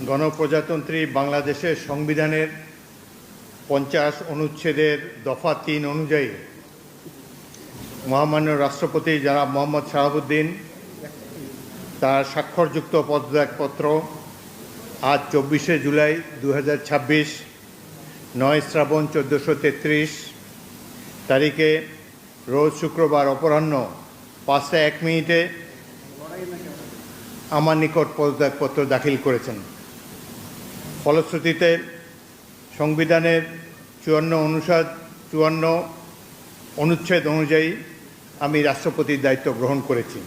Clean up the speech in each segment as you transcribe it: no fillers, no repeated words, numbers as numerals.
গণপ্রজাতন্ত্রী বাংলাদেশের সংবিধানের 50 অনুচ্ছেদের দফা 3 অনুযায়ী মহামান্য রাষ্ট্রপতি জনাব মোহাম্মদ শাহাবুদ্দিন তার স্বাক্ষরযুক্ত পদত্যাগপত্র আজ 24শে জুলাই 2026 9 শ্রাবণ 1433 তারিখে রোজ শুক্রবার অপরাহ্ন 5:01 আমার নিকট পদত্যাগপত্র দাখিল করেছেন। ফলশ্রুতিতে সংবিধানের 54 অনুচ্ছেদ অনুযায়ী আমি রাষ্ট্রপতির দায়িত্ব গ্রহণ করেছি।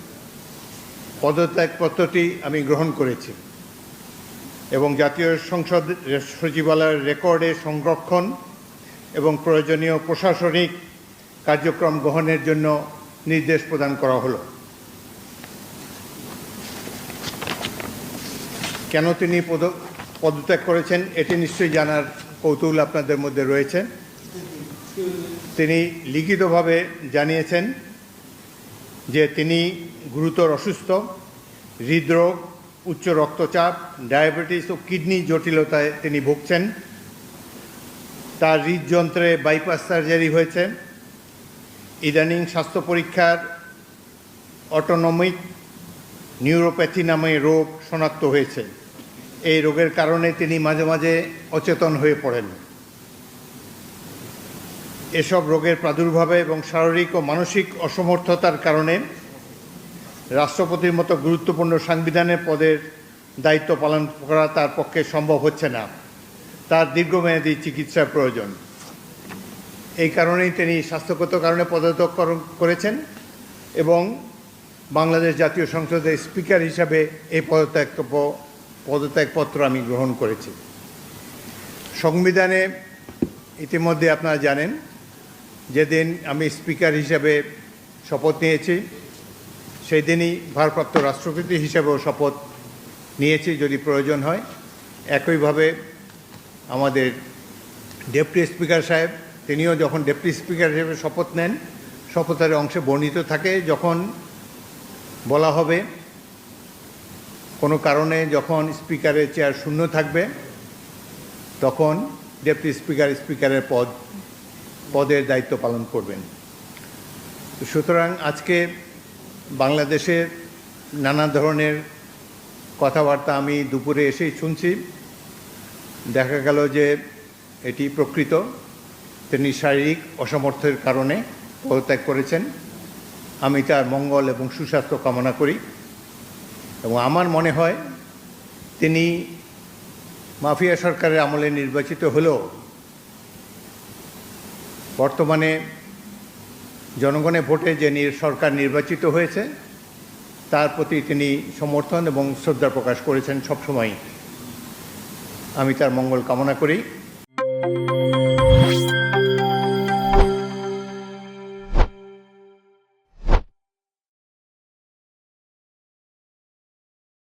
পদত্যাগপত্রটি আমি গ্রহণ করেছি এবং জাতীয় সংসদ সচিবালয়ের রেকর্ডে সংরক্ষণ এবং প্রয়োজনীয় প্রশাসনিক কার্যক্রম গ্রহণের জন্য নির্দেশ প্রদান করা হলো। কেন তিনি পদত্যাগ করেছেন এটি নিশ্চয়ই জানার কৌতূহল আপনাদের মধ্যে রয়েছে। তিনি লিখিতভাবে জানিয়েছেন যে তিনি গুরুতর অসুস্থ, হৃদরোগ, উচ্চ রক্তচাপ, ডায়াবেটিস ও কিডনি জটিলতায় তিনি ভুগছেন। তার হৃদযন্ত্রে বাইপাস সার্জারি হয়েছে। ইদানিং স্বাস্থ্য পরীক্ষার অটোনমিক নিউরোপ্যাথি নামে রোগ শনাক্ত হয়েছে। এই রোগের কারণে তিনি মাঝে মাঝে অচেতন হয়ে পড়েন। এসব রোগের প্রাদুর্ভাবে এবং শারীরিক ও মানসিক অসমর্থতার কারণে রাষ্ট্রপতির মতো গুরুত্বপূর্ণ সাংবিধানিক পদের দায়িত্ব পালন করা তার পক্ষে সম্ভব হচ্ছে না। তার দীর্ঘমেয়াদী চিকিৎসার প্রয়োজন। এই কারণেই তিনি স্বাস্থ্যগত কারণে পদত্যাগ করেছেন এবং বাংলাদেশ জাতীয় সংসদের স্পিকার হিসাবে এই পদত্যাগপত্র আমি গ্রহণ করেছি। সংবিধানে ইতিমধ্যে আপনারা জানেন যেদিন আমি স্পিকার হিসাবে শপথ নিয়েছি সেই দিনই ভারপ্রাপ্ত রাষ্ট্রপতি হিসাবেও শপথ নিয়েছি যদি প্রয়োজন হয়। একইভাবে আমাদের ডেপুটি স্পিকার সাহেব তিনিও যখন ডেপুটি স্পিকার হিসেবে শপথ নেন শপথের অংশে বর্ণিত থাকে যখন বলা হবে কোনো কারণে যখন স্পিকারের চেয়ার শূন্য থাকবে তখন ডেপুটি স্পিকারের পদের দায়িত্ব পালন করবেন। সুতরাং আজকে বাংলাদেশের নানা ধরনের কথাবার্তা আমি দুপুরে এসেই শুনছি। দেখা গেল যে এটি প্রকৃত, তিনি শারীরিক অসমর্থের কারণে পদত্যাগ করেছেন। আমি তার মঙ্গল এবং সুস্বাস্থ্য কামনা করি এবং আমার মনে হয় তিনি মাফিয়া সরকারের আমলে নির্বাচিত হলেও বর্তমানে জনগণের ভোটে যে সরকার নির্বাচিত হয়েছে তার প্রতি তিনি সমর্থন এবং শ্রদ্ধা প্রকাশ করেছেন সবসময়। আমি তার মঙ্গল কামনা করি।